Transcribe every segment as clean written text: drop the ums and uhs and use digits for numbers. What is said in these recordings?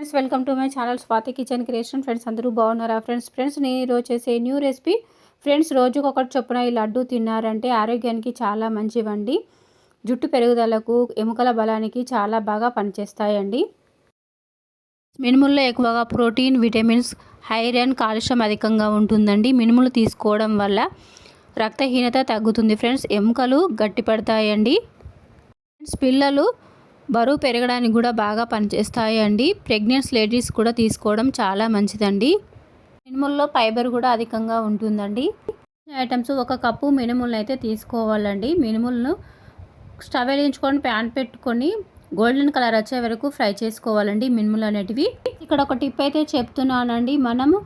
Friends welcome to my channel Swathi kitchen creation. Friends అందరూ బాగున్నారా? Friends నేను ఈరోజు చేసే న్యూ రెసిపీ ఫ్రెండ్స్, రోజుకు ఒకటి చొప్పున ఈ లడ్డు తిన్నారంటే ఆరోగ్యానికి చాలా మంచివండి. జుట్టు పెరుగుదలకు, ఎముకల బలానికి చాలా బాగా పనిచేస్తాయండి. మినుముల్లో ఎక్కువగా ప్రోటీన్, విటమిన్స్, ఐరన్, కాల్షియం అధికంగా ఉంటుందండి. మినుములు తీసుకోవడం వల్ల రక్తహీనత తగ్గుతుంది ఫ్రెండ్స్. ఎముకలు గట్టిపడతాయండి. ఫ్రెండ్స్ పిల్లలు బరువు పెరగడానికి కూడా బాగా పనిచేస్తాయండి. ప్రెగ్నెంట్ లేడీస్ కూడా తీసుకోవడం చాలా మంచిదండి. మినుముల్లో ఫైబర్ కూడా అధికంగా ఉంటుందండి. ఐటమ్స్, 1 కప్పు మినుములను అయితే తీసుకోవాలండి. మినుములను స్టవ్ వెలిగించుకొని ప్యాన్ పెట్టుకొని గోల్డెన్ కలర్ వచ్చే వరకు ఫ్రై చేసుకోవాలండి మినుములు అనేటివి. ఇక్కడ ఒక టిప్ అయితే చెప్తున్నానండి. మనము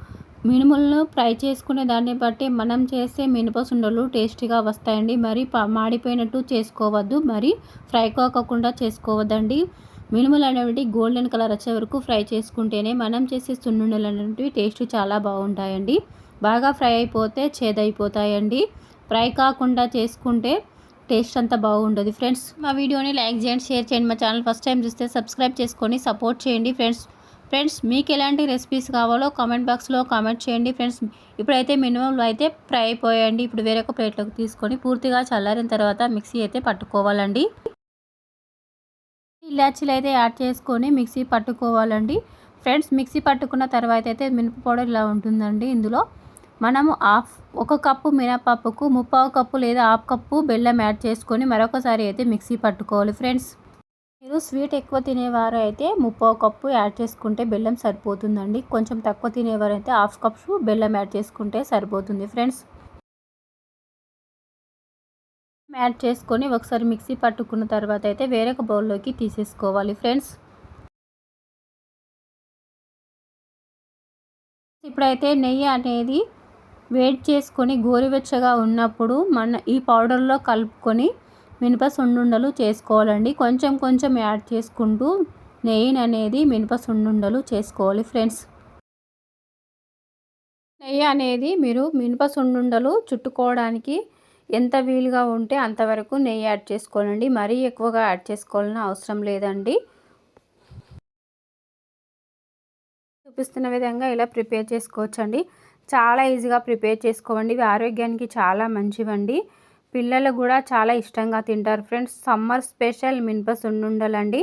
మినుములను ఫ్రై చేసుకునే దాన్ని బట్టి మనం చేసే మినప సుండలు టేస్టీగా వస్తాయండి. మరి మాడిపోయినట్టు చేసుకోవద్దు, మరి ఫ్రై కాకుండా చేసుకోవద్దండి. మినుములు అనేవి గోల్డెన్ కలర్ వచ్చే వరకు ఫ్రై చేసుకుంటేనే మనం చేసే సున్నుండలు అనేవి టేస్ట్ చాలా బాగుంటాయండి. బాగా ఫ్రై అయిపోతే చేదైపోతాయండి. ఫ్రై కాకుండా చేసుకుంటే టేస్ట్ అంతా బాగుంటుంది. ఫ్రెండ్స్ మా వీడియోని లైక్ చేయండి, షేర్ చేయండి. మా ఛానల్ ఫస్ట్ టైం చూస్తే సబ్స్క్రైబ్ చేసుకొని సపోర్ట్ చేయండి. ఫ్రెండ్స్ మీకు ఎలాంటి రెసిపీస్ కావాలో కామెంట్ బాక్స్లో కామెంట్ చేయండి. ఫ్రెండ్స్ ఇప్పుడైతే మినిమంలో అయితే ఫ్రై అయిపోయాయండి. ఇప్పుడు వేరొక ప్లేట్లోకి తీసుకొని పూర్తిగా చల్లారిన తర్వాత మిక్సీ అయితే పట్టుకోవాలండి. ఇలాచీలు అయితే యాడ్ చేసుకొని మిక్సీ పట్టుకోవాలండి. ఫ్రెండ్స్ మిక్సీ పట్టుకున్న తర్వాత అయితే మినప పౌడర్ ఇలా ఉంటుందండి. ఇందులో మనము 1 కప్పు మినపప్పుకు 3/4 కప్పు లేదా 1/2 కప్పు బెల్లం యాడ్ చేసుకొని మరొకసారి అయితే మిక్సీ పట్టుకోవాలి. ఫ్రెండ్స్ మీరు స్వీట్ ఎక్కువ తినేవారు అయితే 3/4 కప్పు యాడ్ చేసుకుంటే బెల్లం సరిపోతుందండి. కొంచెం తక్కువ తినేవారు అయితే 1/2 కప్పు బెల్లం యాడ్ చేసుకుంటే సరిపోతుంది. ఫ్రెండ్స్ యాడ్ చేసుకొని ఒకసారి మిక్సీ పట్టుకున్న తర్వాత అయితే వేరొక బౌల్లోకి తీసేసుకోవాలి. ఫ్రెండ్స్ ఇప్పుడైతే నెయ్యి అనేది వేడి చేసుకొని గోరువెచ్చగా ఉన్నప్పుడు ఈ పౌడర్లో కలుపుకొని మినప సున్నుండలు చేసుకోవాలండి. కొంచెం యాడ్ చేసుకుంటూ నెయ్యి అనేది మినప సున్నుండలు చేసుకోవాలి. ఫ్రెండ్స్ నెయ్యి అనేది మీరు మినప సున్నుండలు చుట్టుకోవడానికి ఎంత వీలుగా ఉంటే అంతవరకు నెయ్యి యాడ్ చేసుకోవాలండి. మరీ ఎక్కువగా యాడ్ చేసుకోవాలని అవసరం లేదండి. చూపిస్తున్న విధంగా ఇలా ప్రిపేర్ చేసుకోవచ్చండి. చాలా ఈజీగా ప్రిపేర్ చేసుకోవండి. ఇవి ఆరోగ్యానికి చాలా మంచివండి. పిల్లలు కూడా చాలా ఇష్టంగా తింటారు. ఫ్రెండ్స్ సమ్మర్ స్పెషల్ మినప సున్నుండలండి.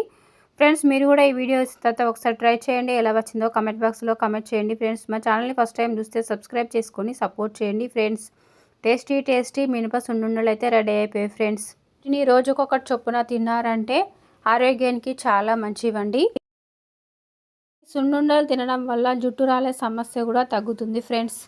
ఫ్రెండ్స్ మీరు కూడా ఈ వీడియో వచ్చిన తర్వాత ఒకసారి ట్రై చేయండి. ఎలా వచ్చిందో కామెంట్ బాక్స్లో కామెంట్ చేయండి. ఫ్రెండ్స్ మా ఛానల్ని ఫస్ట్ టైం చూస్తే సబ్స్క్రైబ్ చేసుకొని సపోర్ట్ చేయండి. ఫ్రెండ్స్ టేస్టీ మినప సున్నుండలు అయితే రెడీ అయిపోయాయి. ఫ్రెండ్స్ వీటిని రోజుకొకటి చొప్పున తిన్నారంటే ఆరోగ్యానికి చాలా మంచివండి. సున్నుండలు తినడం వల్ల జుట్టు రాలే సమస్య కూడా తగ్గుతుంది. ఫ్రెండ్స్